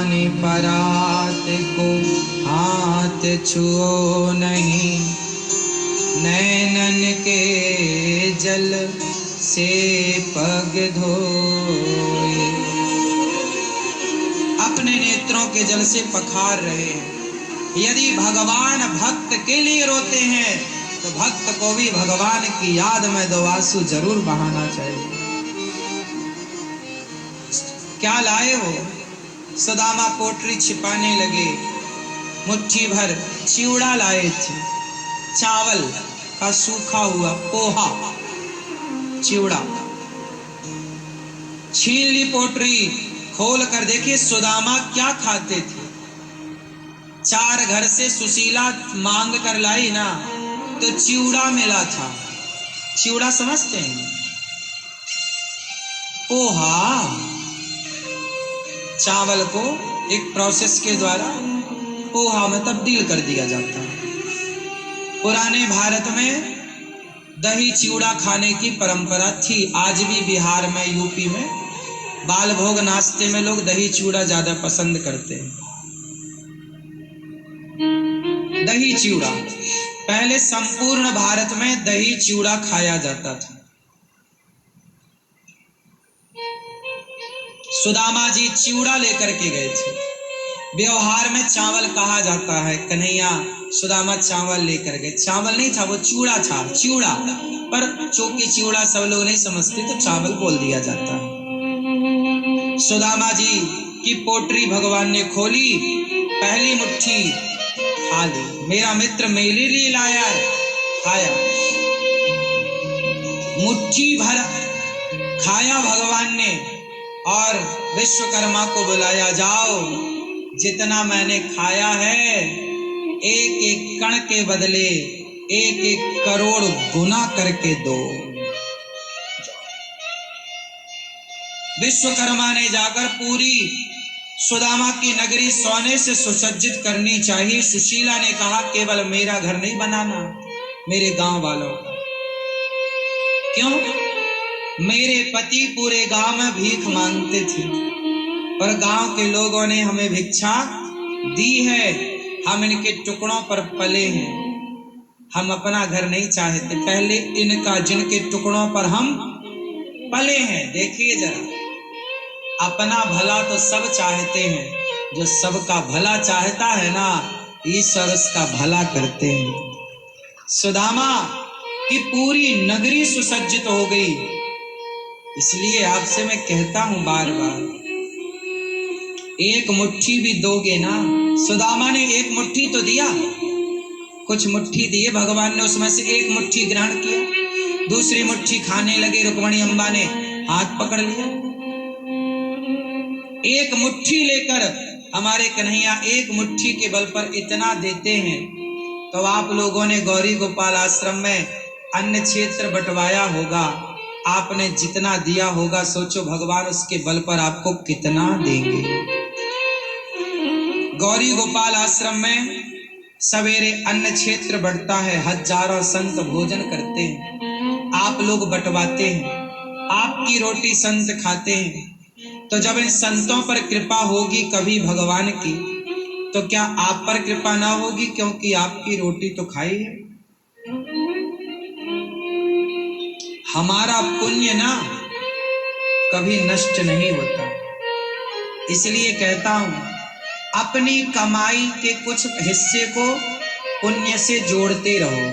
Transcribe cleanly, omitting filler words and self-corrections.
पानी परात को हाथ छुओ नहीं, नैनन के जल से पग धोए। अपने नेत्रों के जल से पखार रहे हैं। यदि भगवान भक्त के लिए रोते हैं तो भक्त को भी भगवान की याद में दो आंसू जरूर बहाना चाहिए। क्या लाए हो? सुदामा पोटरी छिपाने लगे। मुट्ठी भर चिवड़ा लाए थे, चावल का सूखा हुआ पोहा, चिवड़ा। छीन ली पोटरी, खोल कर देखिए सुदामा क्या खाते थे। 4 घर से सुशीला मांग कर लाई ना, तो चिवड़ा मिला था। चिवड़ा समझते हैं? पोहा। चावल को एक प्रोसेस के द्वारा पोहा में तब्दील कर दिया जाता है। पुराने भारत में दही चिवड़ा खाने की परंपरा थी। आज भी बिहार में, यूपी में बाल भोग नाश्ते में लोग दही चिवड़ा ज्यादा पसंद करते हैं। दही चिवड़ा पहले संपूर्ण भारत में दही चिवड़ा खाया जाता था। सुदामा जी चिवड़ा लेकर के गए थे। व्यवहार में चावल कहा जाता है। कन्हैया सुदामा चावल लेकर गए। चावल नहीं था, वो चिवड़ा था, चिवड़ा। पर चौकी चिवड़ा सब लोग नहीं समझते तो चावल बोल दिया जाता है। सुदामा जी की पोटरी भगवान ने खोली, पहली मुट्ठी खा ली। मेरा मित्र मेरे लिए लाया है, खाया। मुट्ठी भर खाया भगवान ने और विश्वकर्मा को बुलाया, जाओ जितना मैंने खाया है एक एक कण के बदले 1-1 करोड़ गुना करके दो। विश्वकर्मा ने जाकर पूरी सुदामा की नगरी सोने से सुसज्जित करनी चाहिए। सुशीला ने कहा केवल मेरा घर नहीं बनाना, मेरे गांव वालों का। क्यों? मेरे पति पूरे गांव में भीख मांगते थे और गांव के लोगों ने हमें भिक्षा दी है। हम इनके टुकड़ों पर पले हैं, हम अपना घर नहीं चाहते, पहले इनका, जिनके टुकड़ों पर हम पले हैं। देखिए जरा, अपना भला तो सब चाहते हैं, जो सबका भला चाहता है ना, ईश्वर उसका भला करते हैं। सुदामा की पूरी नगरी सुसज्जित हो गई। इसलिए आपसे मैं कहता हूं बार बार, एक मुट्ठी भी दोगे ना। सुदामा ने एक मुट्ठी तो दिया, कुछ मुट्ठी दिए भगवान ने, उसमें से एक मुट्ठी ग्रहण किया। दूसरी मुट्ठी खाने लगे, रुक्मणी अम्बा ने हाथ पकड़ लिया। एक मुट्ठी लेकर हमारे कन्हैया एक मुट्ठी के बल पर इतना देते हैं। तो आप लोगों ने गौरी गोपाल आश्रम में अन्न क्षेत्र बंटवाया होगा, आपने जितना दिया होगा, सोचो भगवान उसके बल पर आपको कितना देंगे। गौरी गोपाल आश्रम में सवेरे अन्न क्षेत्र बढ़ता है, हजारों संत भोजन करते हैं, आप लोग बंटवाते हैं, आपकी रोटी संत खाते हैं। तो जब इन संतों पर कृपा होगी कभी भगवान की, तो क्या आप पर कृपा ना होगी? क्योंकि आपकी रोटी तो खाई है। हमारा पुण्य ना कभी नष्ट नहीं होता। इसलिए कहता हूं, अपनी कमाई के कुछ हिस्से को पुण्य से जोड़ते रहो।